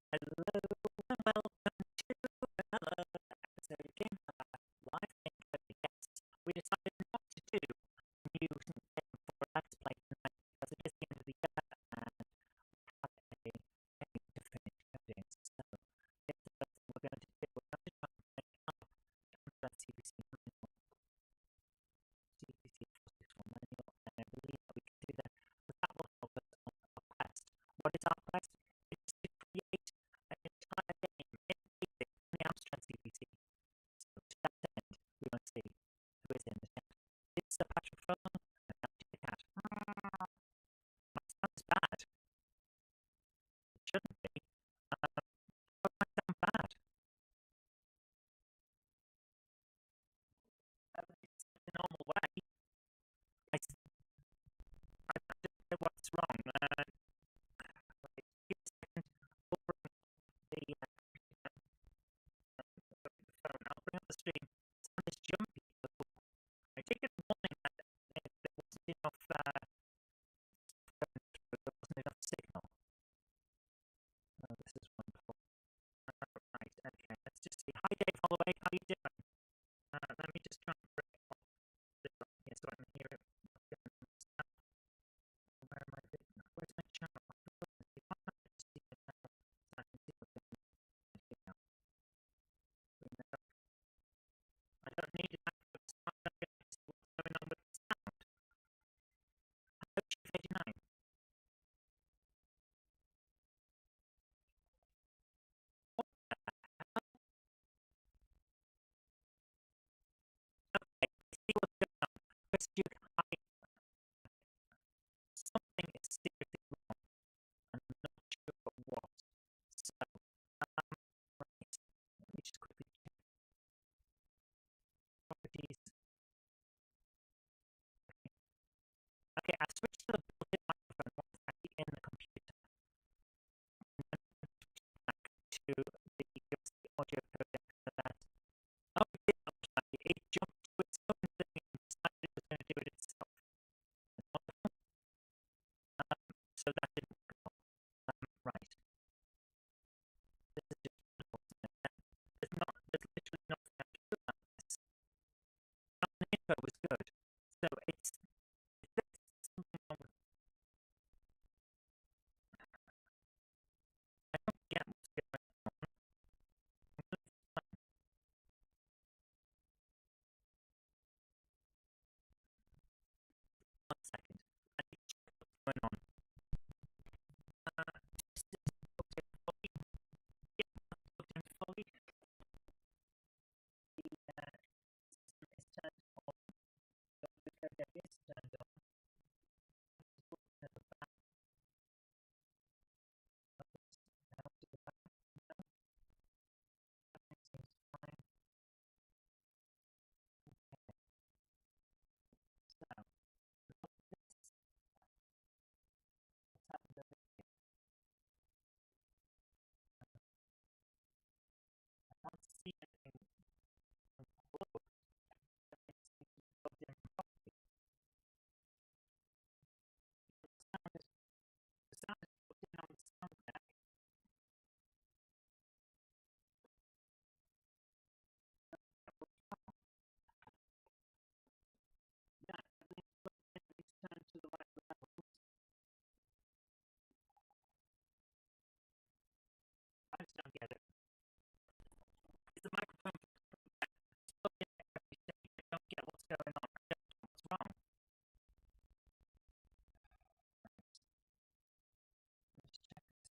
Hello and welcome to another episode of GameHammer Live Game Coding. Yes, we decided not to do a new game for a Let's Play tonight because it is the end of the year and we have a game to finish coding. So, here's the first thing we're going to do. We're going to try and make up the CPC manual. CPC 461 manual, and I believe that we can do that because that will help us on our quest. What is our quest? It's to create an entire game in basic on the Amstrad CPC. So to that end, we want to see who is in the chat. It's a Patrick Furlong and Nancy the cat. My sound is bad. It shouldn't be. Why do I sound bad? It's the normal way. I don't know what's wrong. Wait, give a second. We'll bring the phone. I'll bring up the stream. Sound is jumpy. I take it warning that there wasn't enough signal. Oh, this is wonderful. Right, okay, let's just see. Hi Dave Holloway, how are you doing? Let me just try and bring it up here so I can hear it. Where am I? Where's my channel? I can see it now. So I can see what's going on here now. I don't need it. I don't get to see what's going on with the sound. Hello, Chief 89. Okay, see what's going on. Chris Duke, hi. Something is seriously wrong. I'm not sure what. So, right. Let me just quickly check properties. Okay, I switched to the built-in microphone once actually in the computer. And then I switched back to the USB audio codec for that. Oh, it did automatically. It jumped to its own thing and decided it was going to do it itself. That's wonderful. So that didn't work at all. Right. This is just wonderful. There's literally nothing I can do about this. The intro was good. So it's something wrong with I don't get what's going on. I'm going to find one second. I need to check what's going on. This is booked in fully. Yeah, that's booked in fully. The system is turned on. The codec is turned on. It's booked in the back. Now to the back. No, everything seems fine. Okay, so look at this. What's happened over here? I can't see anything from below. Everything seems to be plugged in properly. The sound is plugged in on the sound deck. Yeah, everything's plugged in. It's turned to the right levels. I just don't get it. Is the microphone plugged in at every stage? I don't get what's going on. I don't know what's wrong. Let's check this.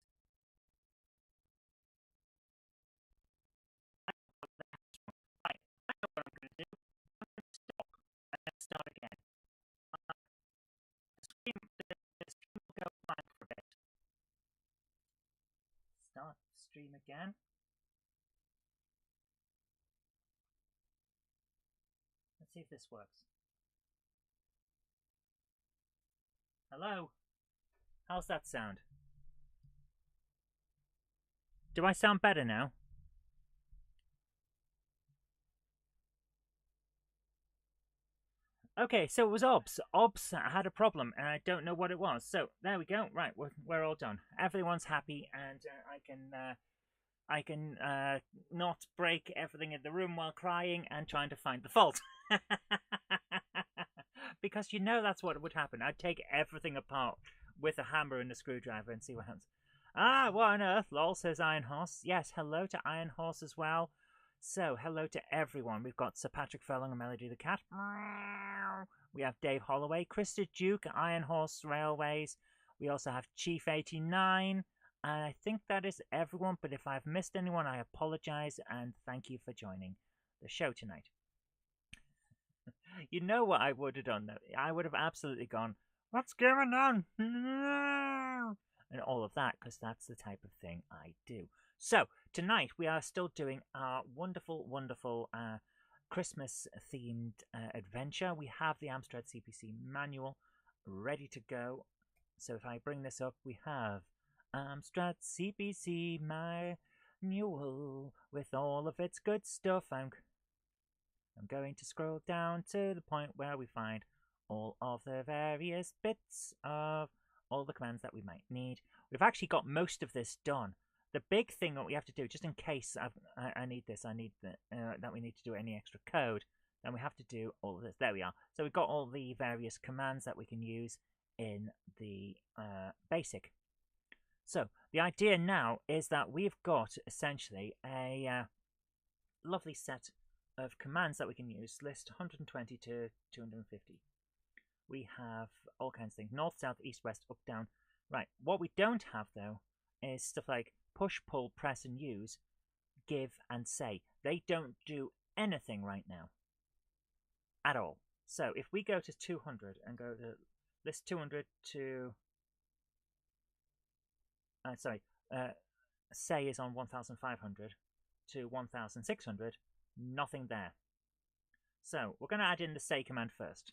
I know what the heck's wrong. Right, I know what I'm going to do. I'm going to stop and then start again. The stream will go blank for a bit. Start the stream again. Let's see if this works. Hello? How's that sound? Do I sound better now? Okay, so it was OBS. OBS had a problem, and I don't know what it was. So there we go. Right, we're all done. Everyone's happy, and I can not break everything in the room while crying and trying to find the fault. Because you know that's what would happen. I'd take everything apart with a hammer and a screwdriver and see what happens. Ah, what on earth? Lol, says Iron Horse. Yes, hello to Iron Horse as well. So, hello to everyone. We've got Sir Patrick Furlong and Melody the Cat. We have Dave Holloway, Krista Duke, Iron Horse Railways. We also have Chief 89. And I think that is everyone, but if I've missed anyone, I apologize and thank you for joining the show tonight. You know what I would have done, though? I would have absolutely gone, what's going on? And all of that, because that's the type of thing I do. So, tonight we are still doing our wonderful, wonderful Christmas-themed adventure. We have the Amstrad CPC manual ready to go. So if I bring this up, we have Amstrad CPC manual with all of its good stuff. I'm going to scroll down to the point where we find all of the various bits of all the commands that we might need. We've actually got most of this done. The big thing that we have to do, just in case I need this, I need that we need to do any extra code, then we have to do all of this. There we are. So we've got all the various commands that we can use in the basic. So the idea now is that we've got essentially a lovely set of commands that we can use. List 120 to 250. We have all kinds of things. North, south, east, west, up, down. Right. What we don't have, though, is stuff like push, pull, press, and use, give, and say. They don't do anything right now. At all. So if we go to 200 and go to list 200 to... say is on 1500 to 1600. Nothing there. So we're going to add in the say command first.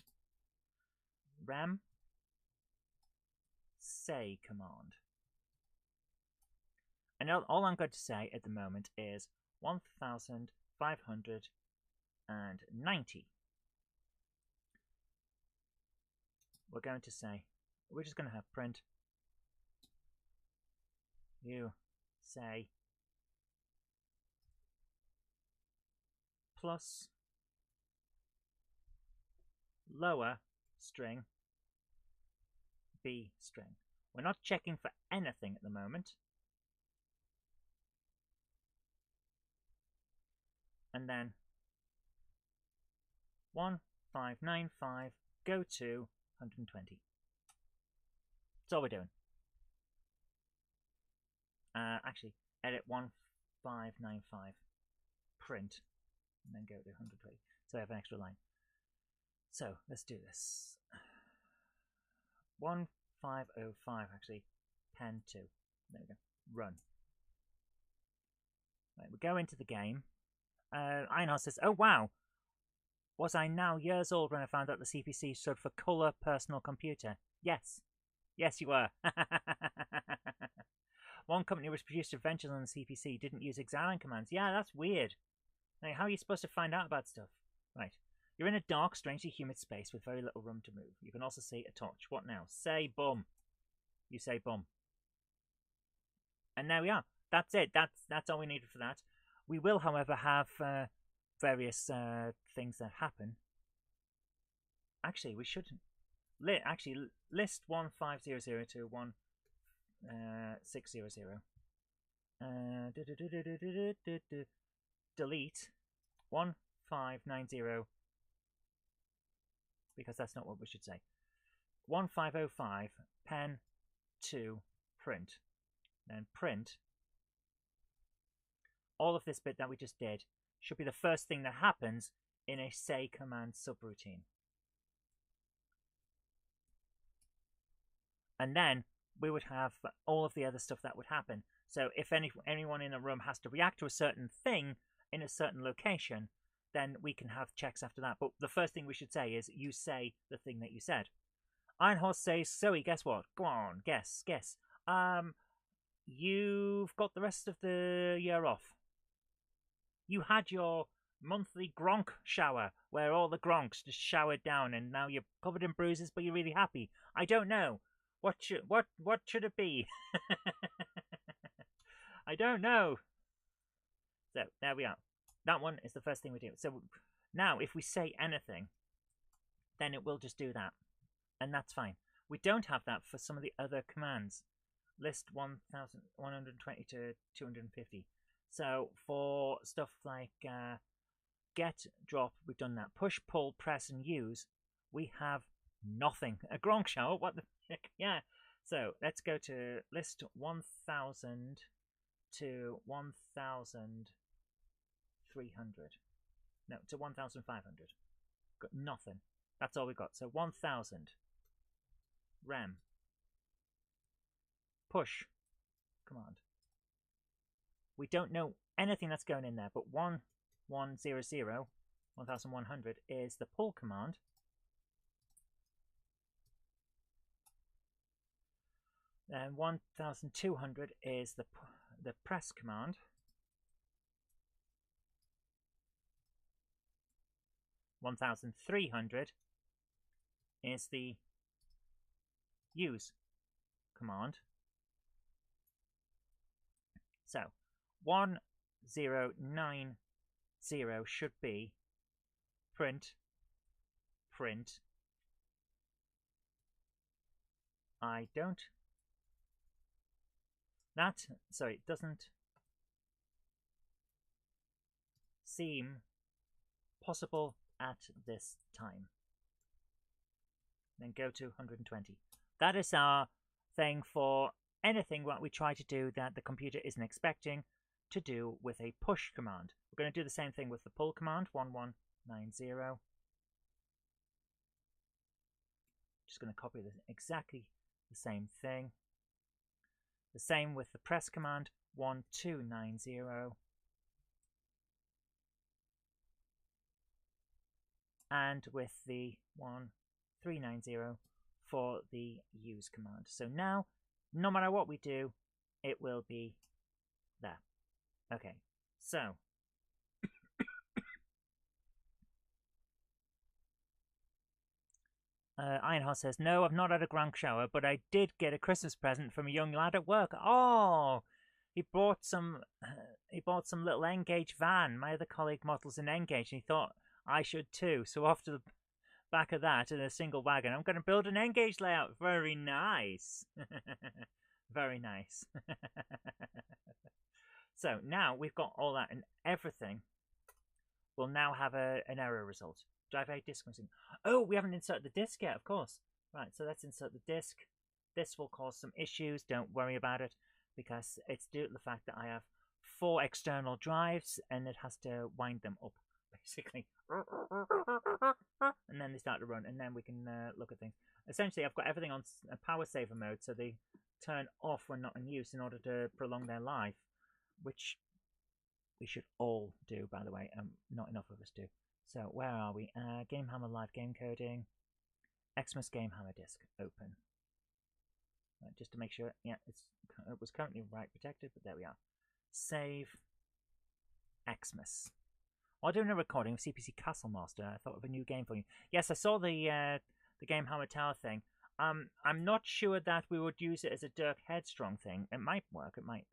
Rem say command. And all I'm going to say at the moment is 1590. We're going to say, we're just going to have print you say plus lower string B string. We're not checking for anything at the moment. And then 1595 go to 120. That's all we're doing. Actually, edit 1595 print and then go to 120. So I have an extra line. So let's do this. 1505 actually, pen 2. There we go. Run. Right, we go into the game. Einar says, oh wow, was I now years old when I found out the CPC stood for Color Personal Computer? Yes. Yes, you were. One company which produced adventures on the CPC didn't use examine commands. Yeah, that's weird. Like, how are you supposed to find out about stuff? Right. You're in a dark, strangely humid space with very little room to move. You can also see a torch. What now? Say bum. You say bum. And there we are. That's it. That's all we needed for that. We will, however, have various things that happen. Actually, we shouldn't. List 1500 to 1600. Delete 1590 because that's not what we should say. 1505 pen 2 print. Then print all of this bit that we just did should be the first thing that happens in a say command subroutine. And then we would have all of the other stuff that would happen. So if anyone in a room has to react to a certain thing in a certain location, then we can have checks after that. But the first thing we should say is you say the thing that you said. Ironhorse says, Zoe, guess what? Go on, guess. You've got the rest of the year off. You had your monthly Gronk shower, where all the Gronks just showered down, and now you're covered in bruises, but you're really happy. I don't know. What should it be? I don't know. So there we are. That one is the first thing we do. So now if we say anything, then it will just do that. And that's fine. We don't have that for some of the other commands. List 1120 to 250. So for stuff like get, drop, we've done that. Push, pull, press, and use, we have nothing. A Gronk shower? What the heck? Yeah. So let's go to list 1000 to 1300. No, to 1500. Got nothing. That's all we got. So 1000. Rem. Push. Command. We don't know anything that's going in there, but 1100, 1100 is the pull command. And 1200 is the press command. 1300 is the use command. So 1090 should be print. I don't. Sorry, it doesn't seem possible at this time. Then go to 120. That is our thing for anything what we try to do that the computer isn't expecting to do with a push command. We're going to do the same thing with the pull command, 1190. Just going to copy this, exactly the same thing. The same with the press command, 1290. And with the 1390 for the use command. So now, no matter what we do, it will be there. Okay, so Ironheart says, no, I've not had a Gronk shower, but I did get a Christmas present from a young lad at work. Oh, he bought some little N-Gage van. My other colleague models an N-Gage, and he thought I should too. So off to the back of that in a single wagon, I'm going to build an N-Gage layout. Very nice. Very nice. So now we've got all that, and everything will now have an error result. Drive A disk missing. Oh, we haven't inserted the disk yet, of course. Right, so let's insert the disk. This will cause some issues. Don't worry about it, because it's due to the fact that I have 4 external drives, and it has to wind them up, basically. And then they start to run, and then we can look at things. Essentially, I've got everything on a power saver mode, so they turn off when not in use in order to prolong their life, which we should all do, by the way. Not enough of us do. So where are we? GameHammer Live Game Coding. Xmas GameHammer disk open. Right, just to make sure, yeah, it was currently write protected, but there we are. Save Xmas. While doing a recording of CPC Castle Master, I thought of a new game for you. Yes, I saw the GameHammer Tower thing. I'm not sure that we would use it as a Dirk Headstrong thing. It might work. It might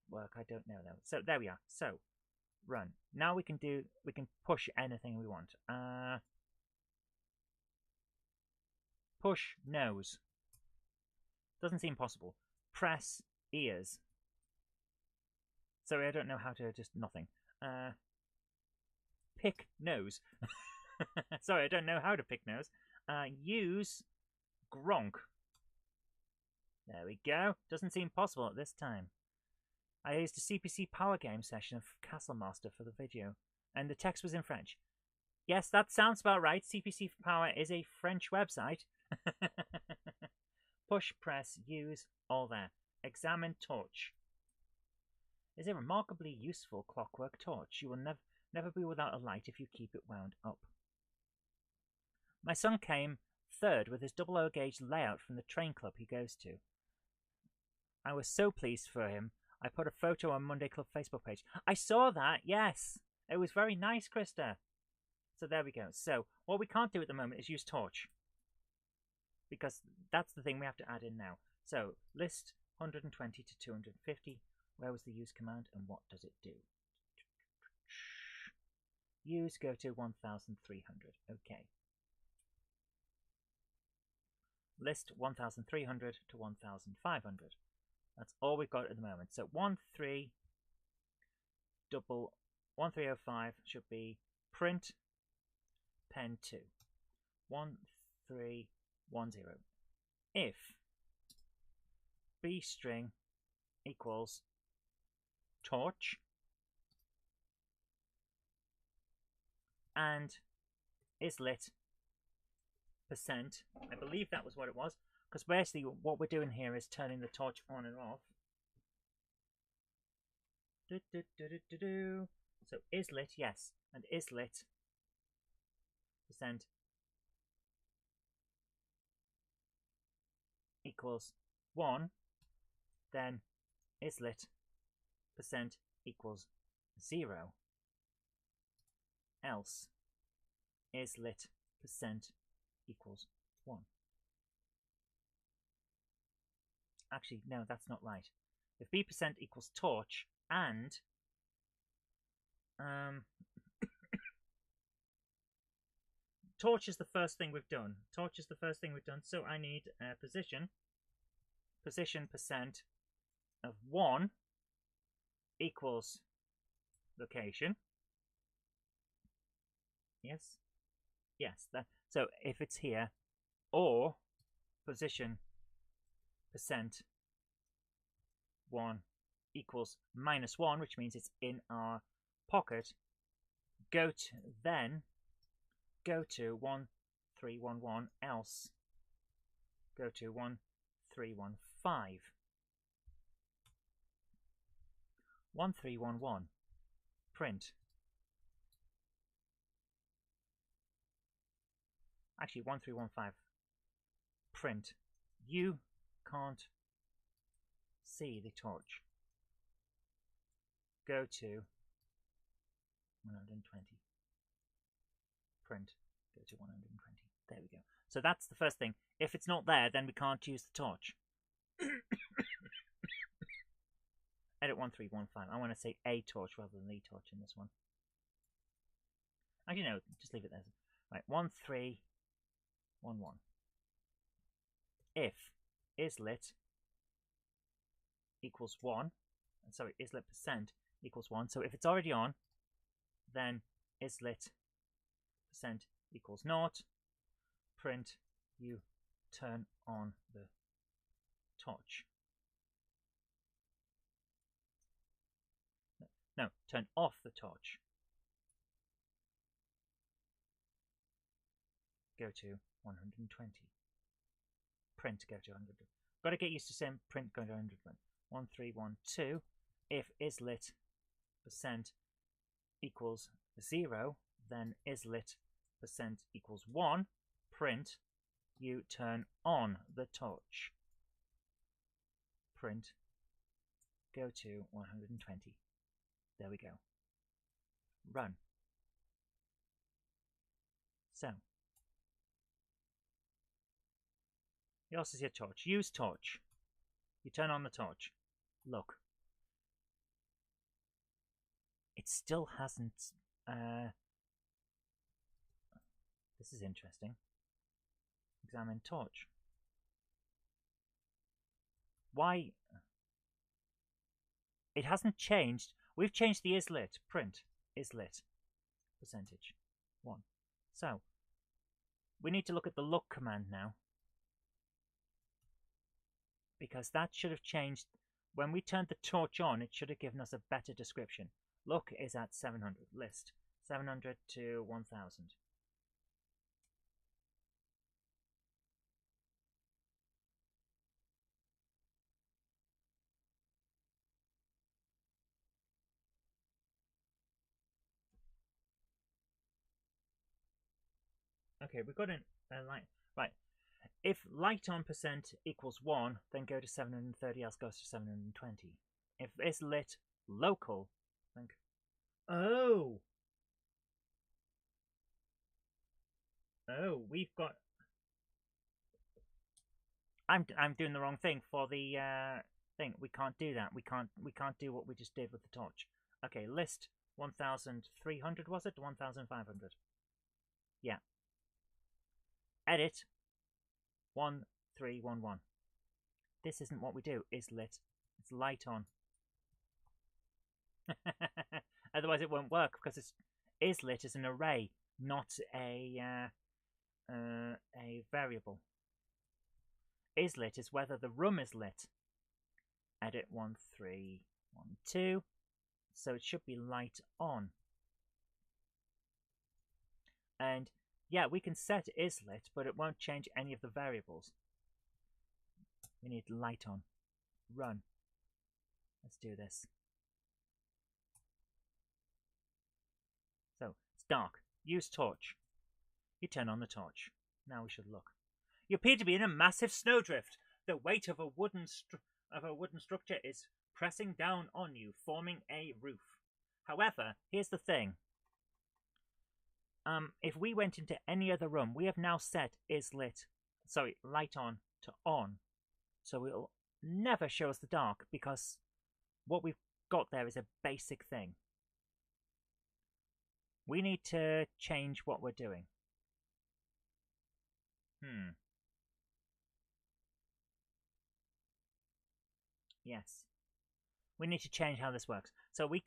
work. I don't know though. So there we are. So run. Now we can push anything we want. Push nose. Doesn't seem possible. Press ears. Sorry, I don't know how to just nothing. Pick nose. Sorry, I don't know how to pick nose. Use Gronk. There we go. Doesn't seem possible at this time. I used a CPC Power Game session of Castle Master for the video, and the text was in French. Yes, that sounds about right. CPC Power is a French website. Push, press, use, all there. Examine torch. Is a remarkably useful clockwork torch. You will never be without a light if you keep it wound up. My son came third with his 00 gauge layout from the train club he goes to. I was so pleased for him. I put a photo on Monday Club Facebook page. I saw that, yes. It was very nice, Krista. So there we go. So what we can't do at the moment is use torch, because that's the thing we have to add in now. So list 120 to 250. Where was the use command and what does it do? Use go to 1300. Okay. List 1300 to 1500. That's all we've got at the moment. So 1305 should be print pen 2. 1310. If b string equals torch and isLit %, I believe that was what it was, because basically what we're doing here is turning the torch on and off. So isLit, yes, and isLit % equals 1, then isLit % equals 0, else isLit % equals 1. Actually, no, that's not right. If b % equals torch and torch is the first thing we've done. Torch is the first thing we've done, so I need position % of 1 equals location. Yes, yes. So if it's here, or position % 1 equals -1, which means it's in our pocket. Then go to 1311, else go to 1315. 1311 print. Actually, 1315 print. You can't see the torch. Go to 120. Print. Go to 120. There we go. So that's the first thing. If it's not there, then we can't use the torch. Edit 1315. I want to say a torch rather than the torch in this one. Actually, no, just leave it there. Right, 1311. If isLit equals 1, sorry, isLit % equals 1. So if it's already on, then isLit % equals 0. Print, you turn on the torch. No, turn off the torch. Go to 120. Print, go to 100. Got to get used to saying print, go to 100. 1312. If isLit % equals 0, then isLit % equals 1. Print, you turn on the torch. Print, go to 120. There we go. Run. So, you also see a torch. Use torch. You turn on the torch. Look. It still hasn't... this is interesting. Examine torch. Why? It hasn't changed. We've changed the isLit. Print. isLit. %1. So, we need to look at the look command now. Because that should have changed. When we turned the torch on, it should have given us a better description. Look is at 700. List 700 to 1000. Okay, we've got a light. Right. If light on % equals 1, then go to 730, else goes to 720. If isLit local, then... Oh! Oh, we've got. I'm doing the wrong thing for the thing. We can't do that. We can't do what we just did with the torch. Okay, list 1,300 was it? 1,500. Yeah. Edit 1311. This isn't what we do. Is lit. It's light on. Otherwise, it won't work because it's is lit is an array, not a variable. Is lit is whether the room is lit. Edit 1312. So it should be light on. And yeah, we can set is lit, but it won't change any of the variables. We need light on. Run. Let's do this. So it's dark. Use torch. You turn on the torch. Now we should look. You appear to be in a massive snowdrift. The weight of a wooden structure is pressing down on you, forming a roof. However, here's the thing. If we went into any other room, we have now set is lit, sorry, light on to on. So it'll never show us the dark because what we've got there is a basic thing. We need to change what we're doing. Yes. We need to change how this works. So we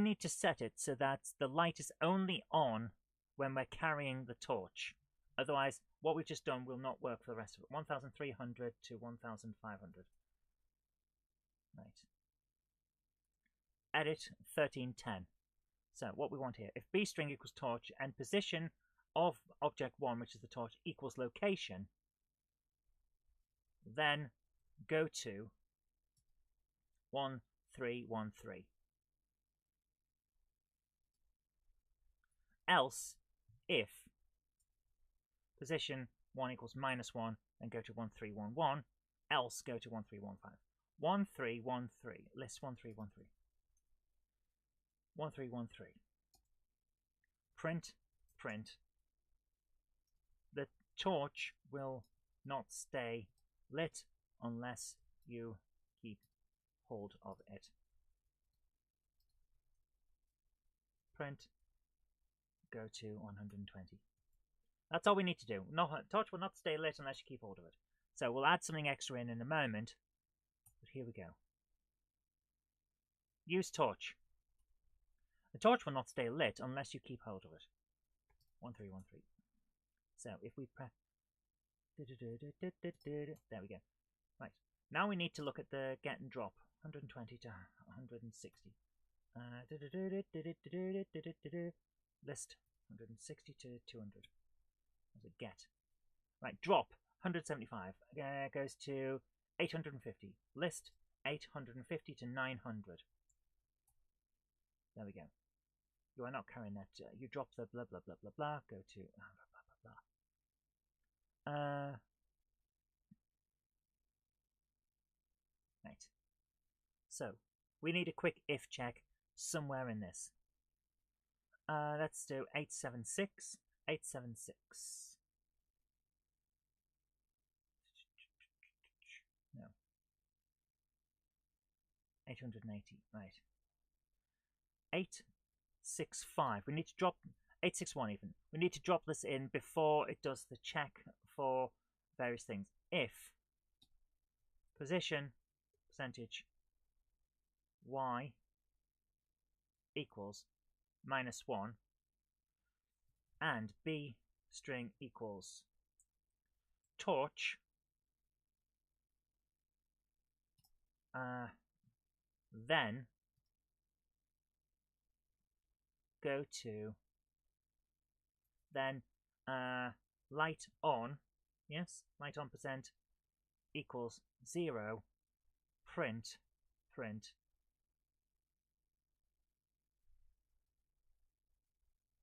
need to set it so that the light is only on when we're carrying the torch. Otherwise, what we've just done will not work for the rest of it. 1,300 to 1,500. Right. Edit 1310. So what we want here, if B string equals torch and position of object 1, which is the torch, equals location, then go to 1313. Else, if position 1 equals -1, then go to 1311, else go to 1315. 1313, list 1313. 1313. Print. The torch will not stay lit unless you keep hold of it. Print. Go to 120. That's all we need to do. Torch will not stay lit unless you keep hold of it. So we'll add something extra in a moment. But here we go. Use torch. The torch will not stay lit unless you keep hold of it. 1313. So if we press... There we go. Right. Now we need to look at the get and drop. 120 to 160. List 160 to 200. What's it get? Right, drop 175 goes to 850. List 850 to 900. There we go. You are not carrying that. You drop the blah blah blah blah blah. Go to blah blah blah blah. Right. So we need a quick if check somewhere in this. Let's do 876. 876. No. 880. Right. 865. We need to drop 861 even. We need to drop this in before it does the check for various things. If position percentage y equals -1 and B string equals torch, then go to light on, yes, light on percent equals 0, print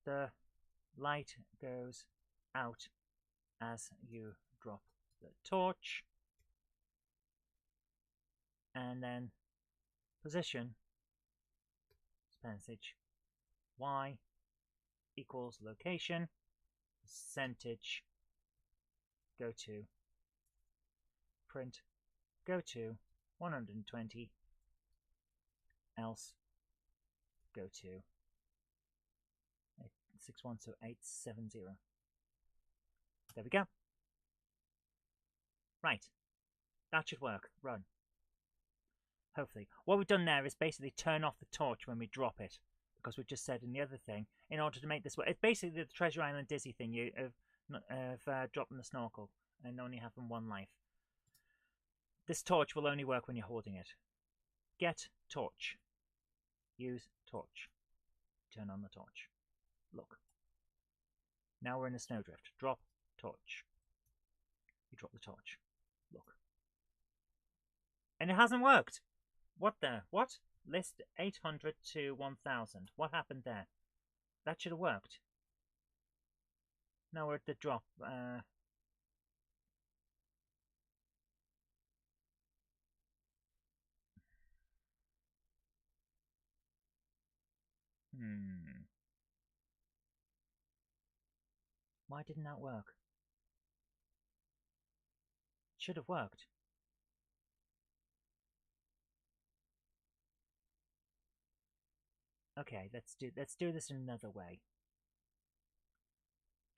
the light goes out as you drop the torch, and then position percentage y equals location, percentage, go to print, go to 120, else go to 861, so 870. There we go. Right, that should work. Run. Hopefully. What we've done there is basically turn off the torch when we drop it, because we've just said in the other thing, in order to make this work, it's basically the Treasure Island Dizzy thing of dropping the snorkel and only having one life. This torch will only work when you're holding it. Get torch. Use torch. Turn on the torch. Look. Now we're in a snowdrift. Drop torch. You drop the torch. Look. And it hasn't worked. What the? What? List 800 to 1000. What happened there? That should have worked. Now we're at the drop. Why didn't that work? It should have worked. Okay, let's do this another way.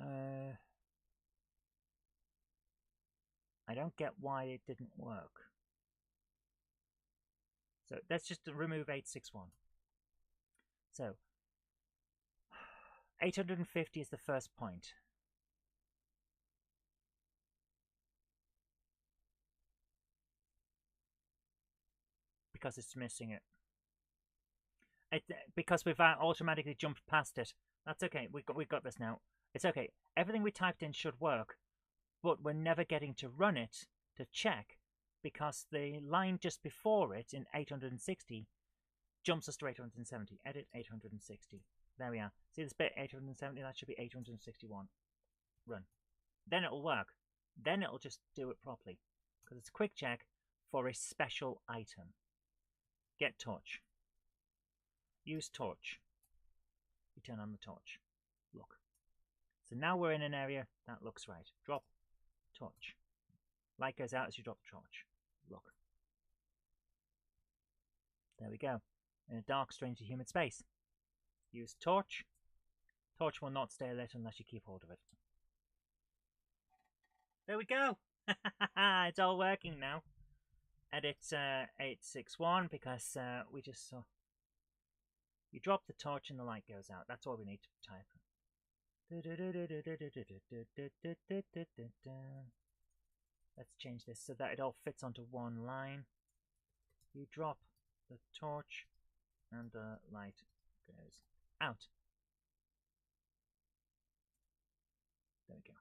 I don't get why it didn't work. So let's just remove 861. So 850 is the first point. Because it's missing it. Because we've automatically jumped past it. That's okay. We've got this now. It's okay. Everything we typed in should work, but we're never getting to run it to check because the line just before it in 860 jumps us to 870. Edit 860. There we are. See this bit 870? That should be 861. Run. Then it'll work. Then it'll just do it properly because it's a quick check for a special item. Get torch. Use torch. You turn on the torch. Look. So now we're in an area that looks right. Drop torch. Light goes out as you drop the torch. Look. There we go. In a dark, strangely humid space. Use torch. Torch will not stay lit unless you keep hold of it. There we go. It's all working now. Edit 861 because we just saw. You drop the torch and the light goes out. That's all we need to type. Let's change this so that it all fits onto one line. You drop the torch and the light goes out. There we go.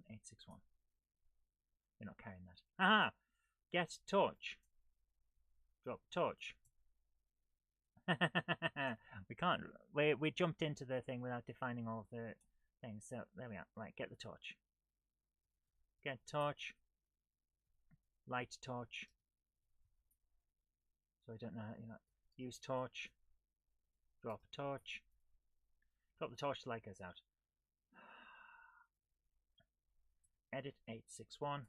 861. We're not carrying that. Aha! Get torch. Drop torch. We can't. We jumped into the thing without defining all of the things. So there we are. Right, get the torch. Get torch. Light torch. So I don't know how use torch. Drop a torch. Drop the torch, the light goes out. Edit 861.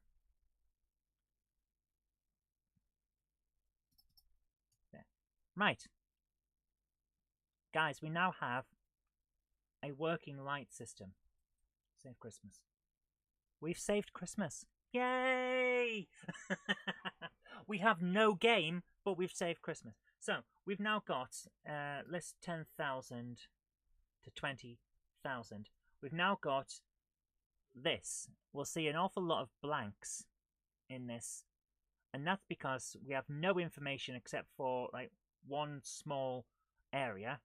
There. Right. Guys, we now have a working light system. Save Christmas. We've saved Christmas. Yay! We have no game, but we've saved Christmas. So, we've now got list 10,000 to 20,000. We've now got this. We'll see an awful lot of blanks in this. And that's because we have no information except for like one small area,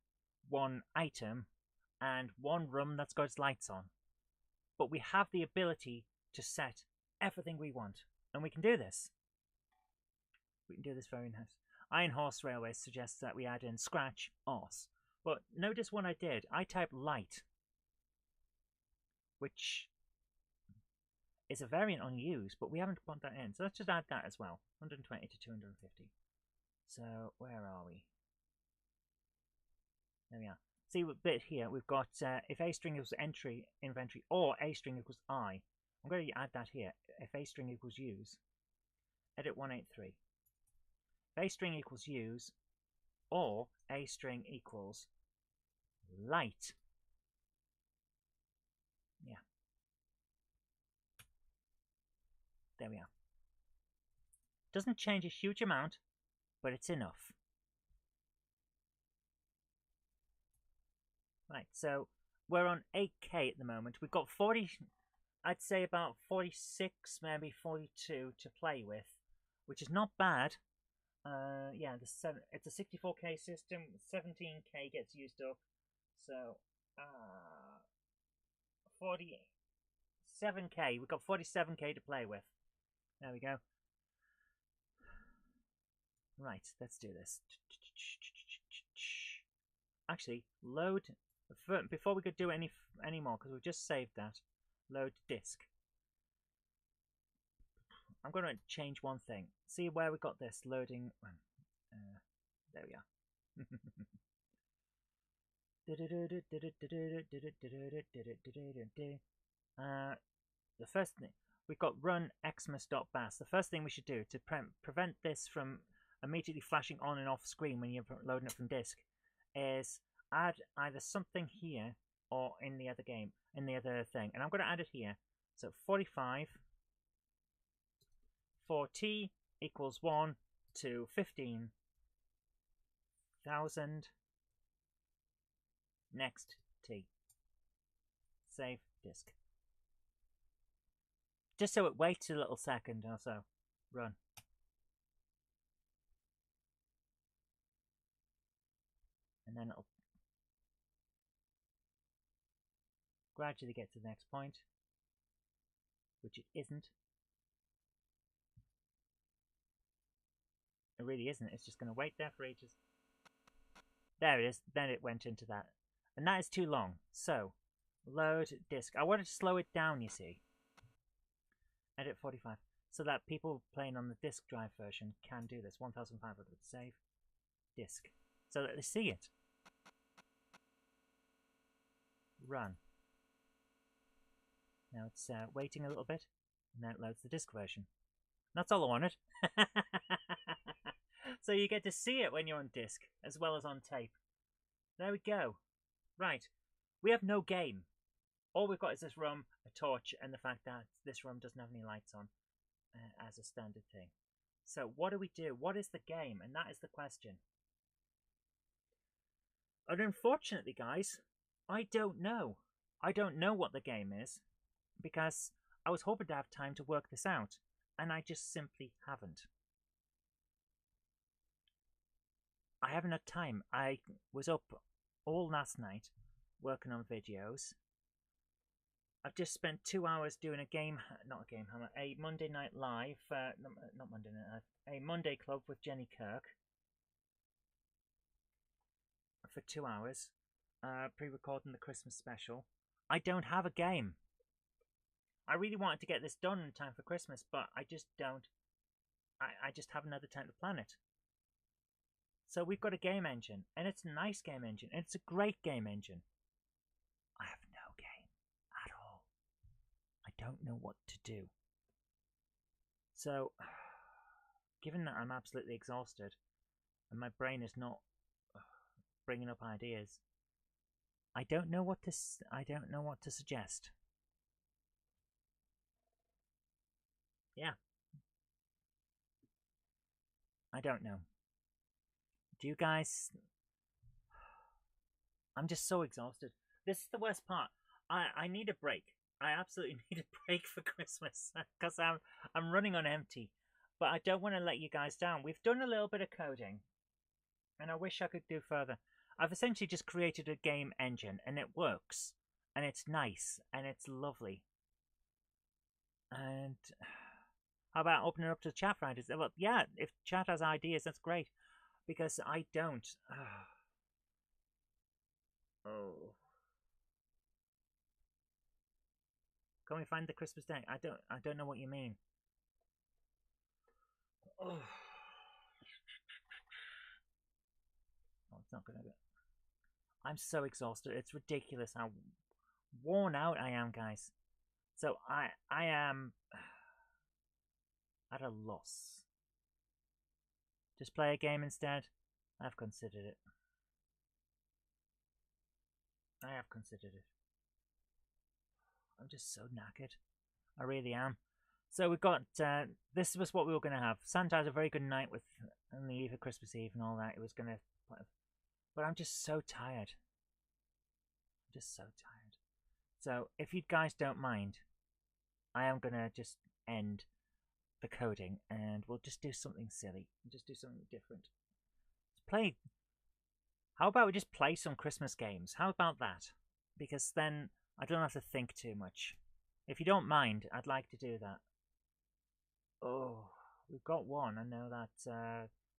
one item, and one room that's got its lights on. But we have the ability to set everything we want. And we can do this. We can do this very nice. Iron Horse Railways suggests that we add in scratch horse. But notice what I did. I typed light, which is a variant on use, but we haven't put that in. So let's just add that as well. 120 to 250. So where are we? There we are. See what bit here? We've got if a string equals entry inventory or a string equals I. I'm going to add that here. If a string equals use, edit 183. If a string equals use or a string equals light. Yeah. There we are. Doesn't change a huge amount, but it's enough. Right, so we're on 8K at the moment. We've got 40, I'd say about 46, maybe 42 to play with, which is not bad. Yeah, it's a 64K system. 17K gets used up, so 47K. We've got 47K to play with. There we go. Right, let's do this. Actually, load before we could do any more, because we've just saved that. Load disk. I'm going to change one thing. See where we got this loading. There we are. The first thing we've got run xmas.bas. The first thing we should do to prevent this from immediately flashing on and off screen when you're loading it from disk is add either something here or in the other game, in the other thing. And I'm going to add it here. So 45 for t equals 1 to 15,000. Next t. Save disk. Just so it waits a little second or so. Run. And then it'll gradually get to the next point, which it isn't. It really isn't. It's just going to wait there for ages. There it is. Then it went into that. And that is too long. So, load disk. I wanted to slow it down, you see. Edit 45. So that people playing on the disk drive version can do this. 1500. Save disk. So that they see it. Run. Now it's waiting a little bit. And then it loads the disk version. That's all I wanted. So you get to see it when you're on disc, as well as on tape. There we go. Right. We have no game. All we've got is this room, a torch, and the fact that this room doesn't have any lights on as a standard thing. So what do we do? What is the game? And that is the question. And unfortunately, guys, I don't know. I don't know what the game is, because I was hoping to have time to work this out, and I just simply haven't. I haven't had time. I was up all last night working on videos. I've just spent 2 hours doing a Monday Night Live, not Monday Night, a Monday Club with Jenny Kirk for 2 hours, pre-recording the Christmas special. I don't have a game. I really wanted to get this done in time for Christmas, but I just don't. I just haven't had the time to plan it. So we've got a game engine, and it's a nice game engine, and it's a great game engine. I have no game at all. I don't know what to do. So, given that I'm absolutely exhausted, and my brain is not bringing up ideas, I don't know what to suggest. Yeah. I don't know. Do you guys... I'm just so exhausted. This is the worst part. I need a break. I absolutely need a break for Christmas because I'm running on empty. But I don't want to let you guys down. We've done a little bit of coding, and I wish I could do further. I've essentially just created a game engine, and it works, and it's nice, and it's lovely. And how about opening it up to chat for ideas? Well, yeah, if chat has ideas, that's great. Because I don't. Oh. Can we find the Christmas day? I don't know what you mean. Oh. Oh, it's not gonna be. I'm so exhausted. It's ridiculous how worn out I am, guys. So I am at a loss. Just play a game instead? I've considered it. I have considered it. I'm just so knackered. I really am. So we've got, this was what we were going to have. Santa had a very good night with on the eve of Christmas Eve and all that. It was going to, but I'm just so tired. I'm just so tired. So if you guys don't mind, I am going to just end the coding and we'll just do something silly. Just do something different. Let's play. How about we just play some Christmas games? How about that? Because then I don't have to think too much. If you don't mind, I'd like to do that. Oh, we've got one. I know that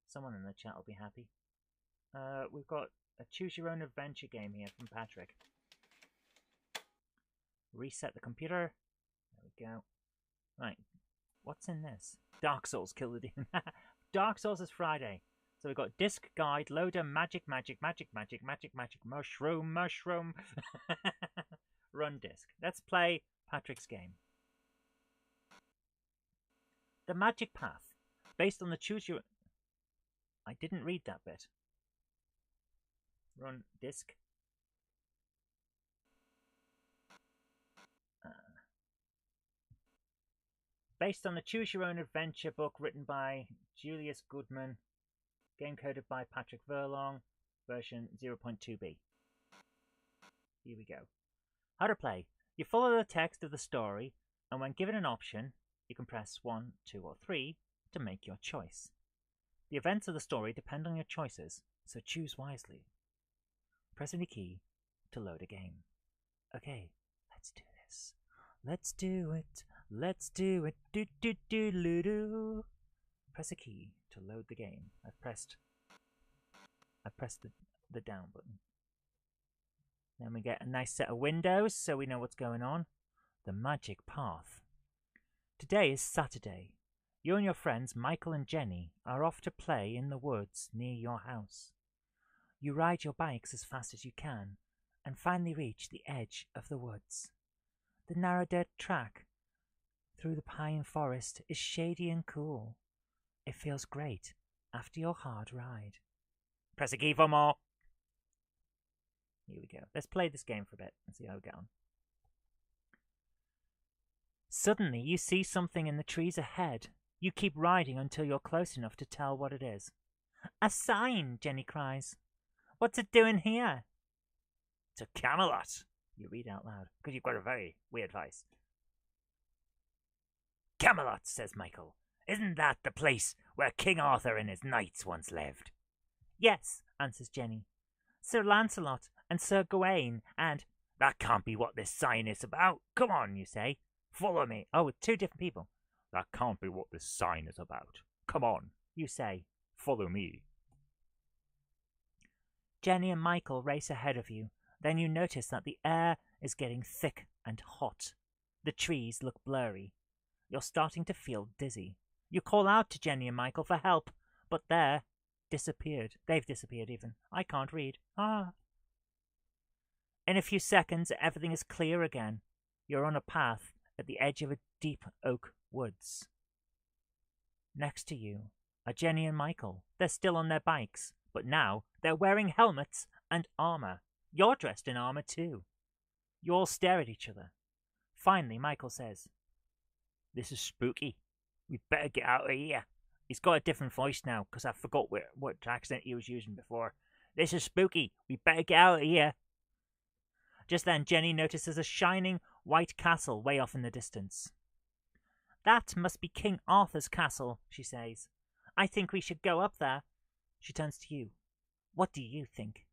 someone in the chat will be happy. We've got a choose your own adventure game here from Patrick. Reset the computer. There we go. Right. What's in this? Dark Souls, kill the demon. Dark Souls is Friday. So we've got disc, guide, loader, magic, mushroom. Run disc. Let's play Patrick's game. The Magic Path. Based on the choose your... I didn't read that bit. Run disc. Based on the Choose Your Own Adventure book written by Julius Goodman, game coded by Patrick Verlong, version 0.2b. Here we go. How to play. You follow the text of the story, and when given an option, you can press 1, 2, or 3 to make your choice. The events of the story depend on your choices, so choose wisely. Press any key to load a game. Okay, let's do this. Let's do it. Let's do it. Do. Press a key to load the game. I've pressed the down button. Then we get a nice set of windows so we know what's going on. The Magic Path. Today is Saturday. You and your friends Michael and Jenny are off to play in the woods near your house. You ride your bikes as fast as you can and finally reach the edge of the woods. The narrow dirt track through the pine forest is shady and cool. It feels great after your hard ride. Press a key for more. Here we go. Let's play this game for a bit and see how we get on. Suddenly you see something in the trees ahead. You keep riding until you're close enough to tell what it is. A sign, Jenny cries. What's it doing here? To Camelot, you read out loud, because you've got a very weird voice. Camelot, says Michael. Isn't that the place where King Arthur and his knights once lived? Yes, answers Jenny. Sir Lancelot and Sir Gawain and... That can't be what this sign is about. Come on, you say. Follow me. Oh, with two different people. That can't be what this sign is about. Come on, you say. Follow me. Jenny and Michael race ahead of you. Then you notice that the air is getting thick and hot. The trees look blurry. You're starting to feel dizzy. You call out to Jenny and Michael for help, but they've disappeared even. I can't read. Ah. In a few seconds, everything is clear again. You're on a path at the edge of a deep oak woods. Next to you are Jenny and Michael. They're still on their bikes, but now they're wearing helmets and armor. You're dressed in armor too. You all stare at each other. Finally, Michael says, "This is spooky. We better get out of here." He's got a different voice now because I forgot what accent he was using before. "This is spooky. We better get out of here." Just then, Jenny notices a shining white castle way off in the distance. "That must be King Arthur's castle," she says. "I think we should go up there." She turns to you. "What do you think?"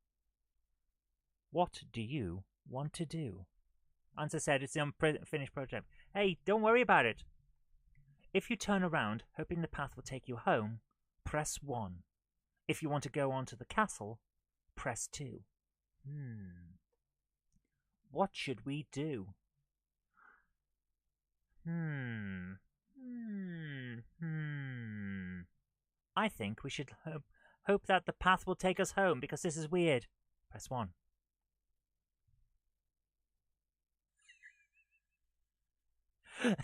"What do you want to do?" Answer said it's the unfinished prototype. "Hey, don't worry about it. If you turn around, hoping the path will take you home, press 1. If you want to go on to the castle, press 2. What should we do? I think we should hope that the path will take us home because this is weird. Press 1.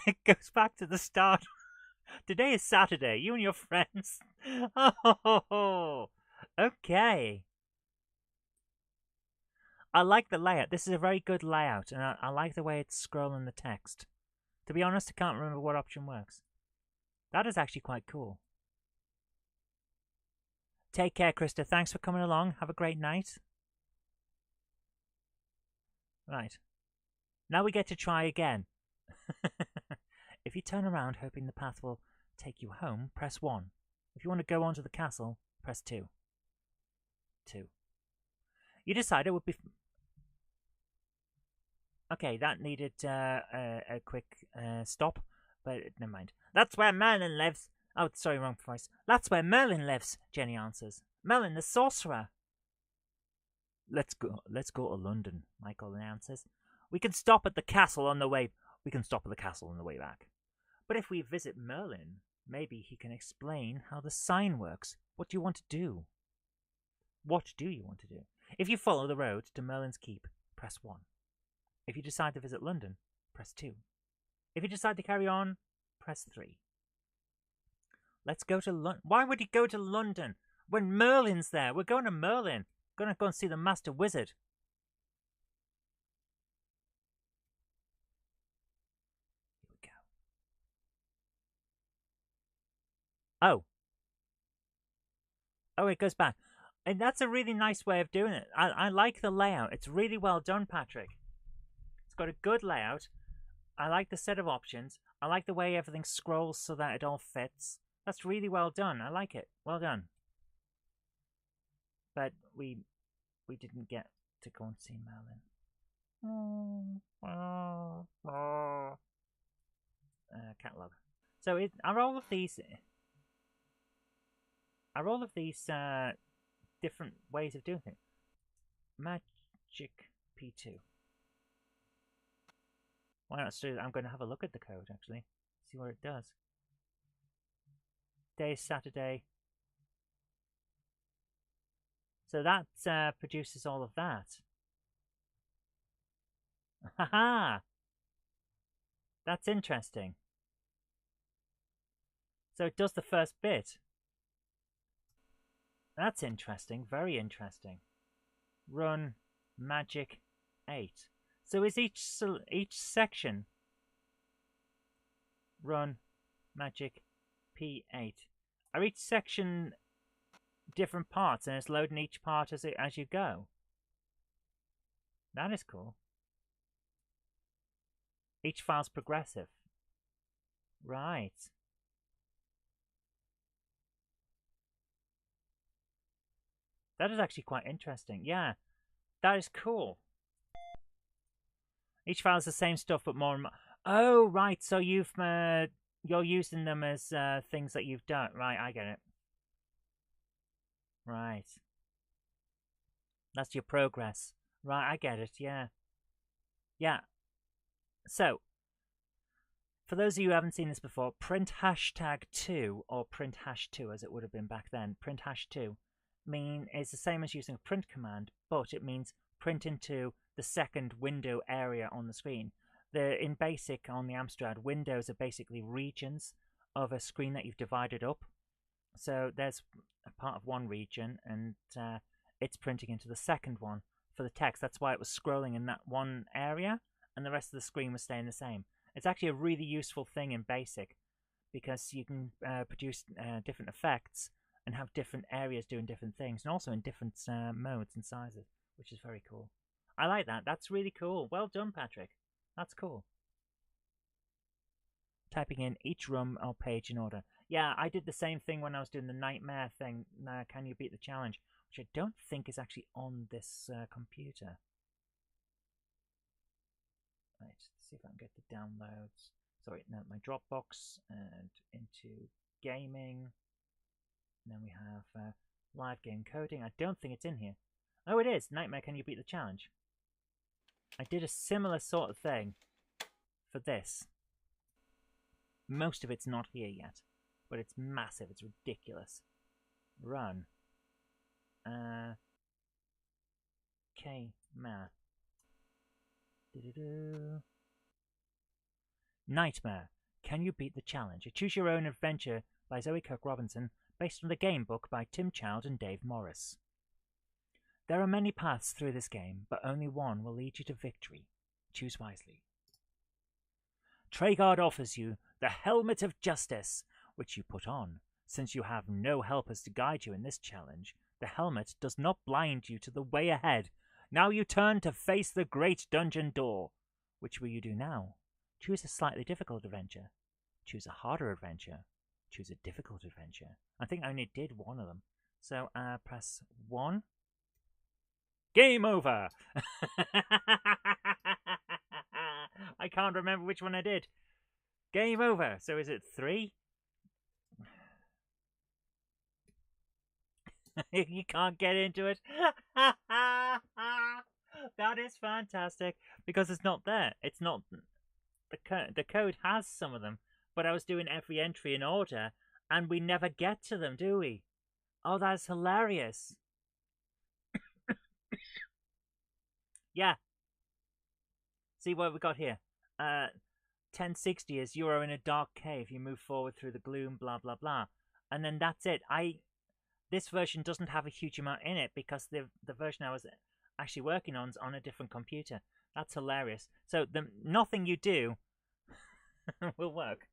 It goes back to the start. Today is Saturday. You and your friends. Oh, okay. I like the layout. This is a very good layout, and I like the way it's scrolling the text. To be honest, I can't remember what option works. That is actually quite cool. Take care, Krista. Thanks for coming along. Have a great night. Right. Now we get to try again. If you turn around hoping the path will take you home, press 1. If you want to go on to the castle, press 2. 2. You decide it would be... Okay, that needed a quick stop, but never mind. That's where Merlin lives. Oh, sorry, wrong voice. That's where Merlin lives, Jenny answers. Merlin the sorcerer. Let's go to London, Michael announces. We can stop at the castle on the way back. But if we visit Merlin, maybe he can explain how the sign works. What do you want to do? What do you want to do? If you follow the road to Merlin's Keep, press 1. If you decide to visit London, press 2. If you decide to carry on, press 3. Let's go to London. Why would he go to London when Merlin's there? We're going to Merlin. We're going to go and see the Master Wizard. Here we go. Oh. Oh, it goes back. And that's a really nice way of doing it. I like the layout. It's really well done, Patrick. It's got a good layout. I like the set of options. I like the way everything scrolls so that it all fits. That's really well done. I like it. Well done. But we didn't get to go and see Merlin. Catalog. So are all of these different ways of doing things? Magic P2. Why not? I'm going to have a look at the code actually, see what it does. Day is Saturday. So that produces all of that. Haha! That's interesting. So it does the first bit. That's interesting. Very interesting. Run magic 8. So is each section run magic P8? Are each section different parts and it's loading each part as you go? That is cool. Each file's progressive. Right. That is actually quite interesting. Yeah, that is cool. Each file is the same stuff, but more. Oh, right. So you're using them as things that you've done. Right, I get it. Right. That's your progress. Right, I get it. Yeah. Yeah. So, for those of you who haven't seen this before, print #2 or print #2 as it would have been back then. Print #2 is the same as using a print command, but it means print into the second window area on the screen. In BASIC on the Amstrad, windows are basically regions of a screen that you've divided up. So there's a part of one region, and it's printing into the second one for the text. That's why it was scrolling in that one area, and the rest of the screen was staying the same. It's actually a really useful thing in BASIC, because you can produce different effects and have different areas doing different things, and also in different modes and sizes, which is very cool. I like that. That's really cool. Well done, Patrick. That's cool. Typing in each room or page in order. Yeah, I did the same thing when I was doing the nightmare thing. Can you beat the challenge? Which I don't think is actually on this computer. Right, let's see if I can get the downloads. Sorry, no, my Dropbox and into gaming. And then we have live game coding. I don't think it's in here. Oh, it is. Nightmare, can you beat the challenge? I did a similar sort of thing for this. Most of it's not here yet, but it's massive. It's ridiculous. Run. Okay, math. Nightmare. Can you beat the challenge? A choose your own adventure by Zoe Kirk Robinson, based on the game book by Tim Child and Dave Morris. There are many paths through this game, but only one will lead you to victory. Choose wisely. Treguard offers you the Helmet of Justice, which you put on. Since you have no helpers to guide you in this challenge, the helmet does not blind you to the way ahead. Now you turn to face the great dungeon door. Which will you do now? Choose a slightly difficult adventure. Choose a harder adventure. Choose a difficult adventure. I think I only did one of them. So press 1. Game over! I can't remember which one I did. Game over. So is it 3? You can't get into it. That is fantastic because it's not there. It's not the code has some of them, but I was doing every entry in order, and we never get to them, do we? Oh, that's hilarious. Yeah. See what we got here. 1060 is you are in a dark cave. You move forward through the gloom, blah blah blah, and then that's it. This version doesn't have a huge amount in it because the version I was actually working on is on a different computer. That's hilarious. So nothing you do will work.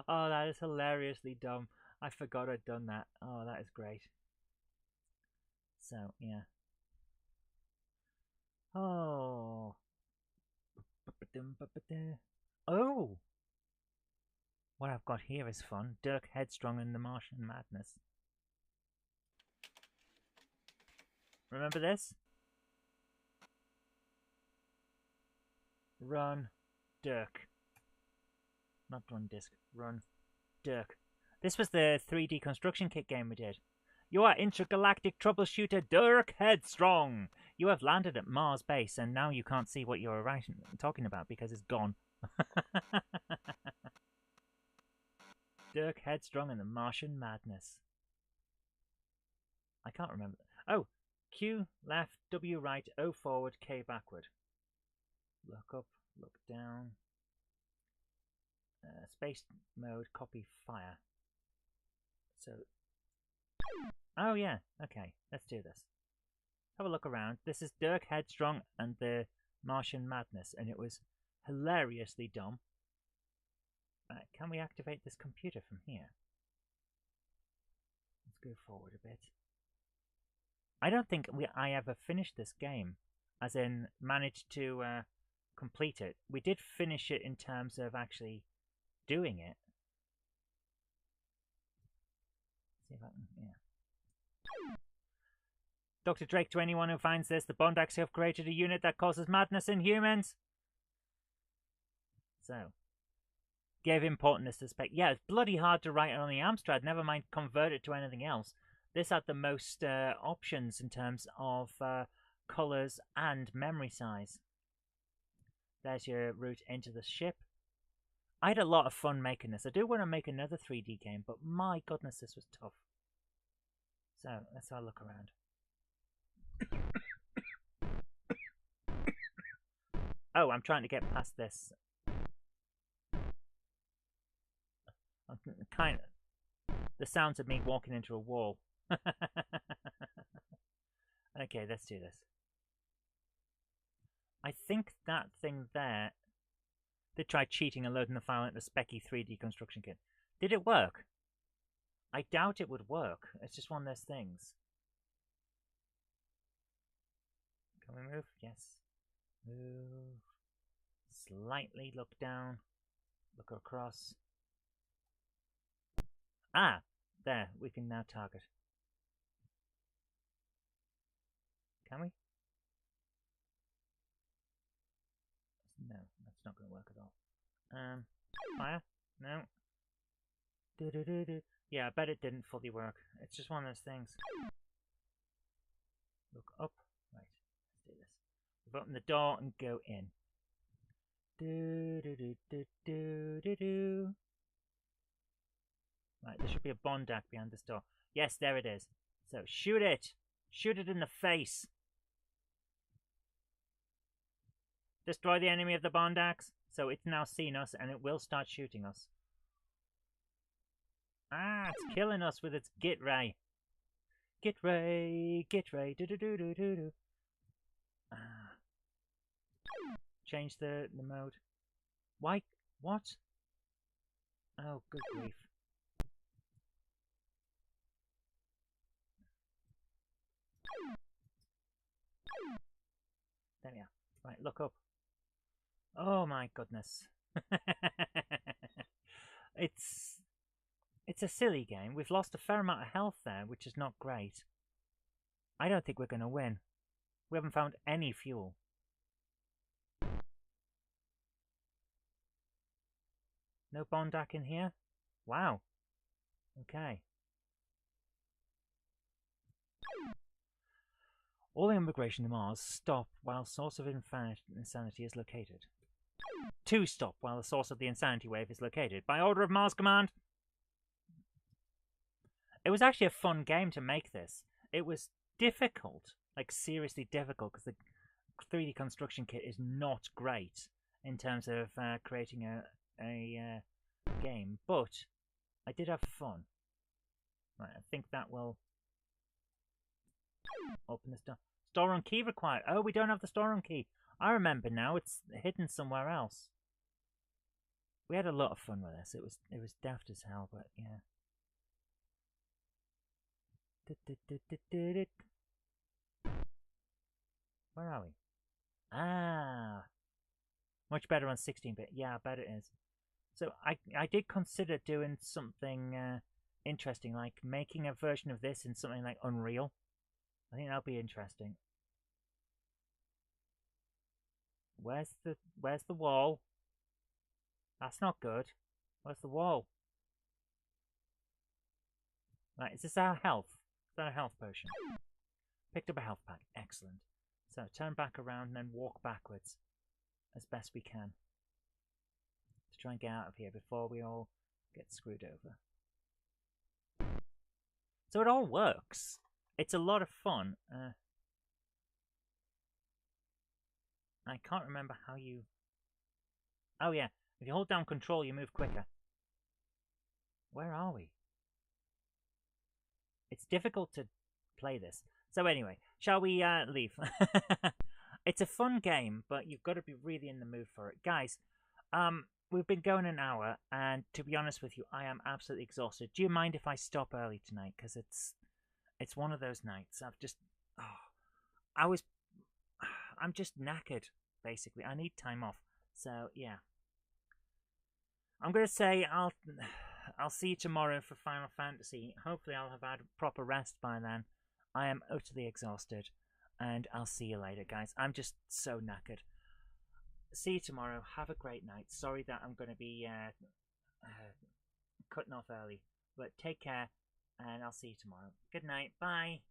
Oh, that is hilariously dumb. I forgot I'd done that. Oh, that is great. So, yeah. Oh. Oh! What I've got here is fun. Dirk Headstrong and the Martian Madness. Remember this? Run, Dirk. Not run disc. Run, Dirk. This was the 3D construction kit game we did. You are intergalactic troubleshooter Dirk Headstrong. You have landed at Mars base, and now you can't see what you're talking about because it's gone. Dirk Headstrong and the Martian Madness. I can't remember. Oh, Q left, W right, O forward, K backward. Look up, look down. Space mode, copy, fire. So, oh yeah, okay, let's do this. Have a look around. This is Dirk Headstrong and the Martian Madness, and it was hilariously dumb. Can we activate this computer from here? Let's go forward a bit. I don't think I ever finished this game, as in managed to complete it. We did finish it in terms of actually doing it. See if I can, yeah. Dr. Drake, to anyone who finds this, the Bondacs have created a unit that causes madness in humans. So, gave importance to spec. Yeah, it's bloody hard to write on the Amstrad, never mind convert it to anything else. This had the most options in terms of colours and memory size. There's your route into the ship. I had a lot of fun making this. I do want to make another 3D game, but my goodness, this was tough. So, let's have a look around. Oh, I'm trying to get past this. Kind of the sounds of me walking into a wall. Okay, let's do this. I think that thing there did try cheating and loading the file into the Specky 3D construction kit. Did it work? I doubt it would work. It's just one of those things. Can we move? Yes. Move. Slightly look down. Look across. Ah! There. We can now target. Can we? No, that's not going to work at all. Fire? No. Yeah, I bet it didn't fully work. It's just one of those things. Look up. Right, let's do this. We've opened the door and go in. Right, there should be a Bondak behind this door. Yes, there it is. So, shoot it! Shoot it in the face! Destroy the enemy of the Bond Axe. So it's now seen us and it will start shooting us. Ah, it's killing us with its Git Ray. Git Ray, Git Ray, do do do do do do. Ah. Change the mode. Why? What? Oh, good grief. There we are. Right, look up. Oh my goodness. It's a silly game. We've lost a fair amount of health there, which is not great. I don't think we're going to win. We haven't found any fuel. No Bondak in here? Wow. Okay. All immigration to Mars stop while source of insanity is located. To stop while the source of the insanity wave is located. By order of Mars Command! It was actually a fun game to make this. It was difficult, like seriously difficult, because the 3D construction kit is not great in terms of creating a game, but I did have fun. Right, I think that will open this door. Store on key required. Oh, we don't have the store on key. I remember now. It's hidden somewhere else. We had a lot of fun with this. It was daft as hell, but yeah. Where are we? Ah, much better on 16-bit. Yeah, I bet it is. So I did consider doing something interesting, like making a version of this in something like Unreal. I think that'll be interesting. Where's the wall? That's not good. Where's the wall? Right, is this our health? Is that a health potion? Picked up a health pack. Excellent. So turn back around and then walk backwards as best we can to try and get out of here before we all get screwed over. So it all works. It's a lot of fun. I can't remember how you... Oh yeah, if you hold down control you move quicker. Where are we? It's difficult to play this. So anyway, shall we leave? It's a fun game, but you've got to be really in the mood for it. Guys, we've been going an hour, and to be honest with you, I am absolutely exhausted. Do you mind if I stop early tonight? Because it's one of those nights. I'm just knackered, basically. I need time off. So, yeah. I'm going to say I'll see you tomorrow for Final Fantasy. Hopefully I'll have had proper rest by then. I am utterly exhausted. And I'll see you later, guys. I'm just so knackered. See you tomorrow. Have a great night. Sorry that I'm going to be cutting off early. But take care, and I'll see you tomorrow. Good night. Bye.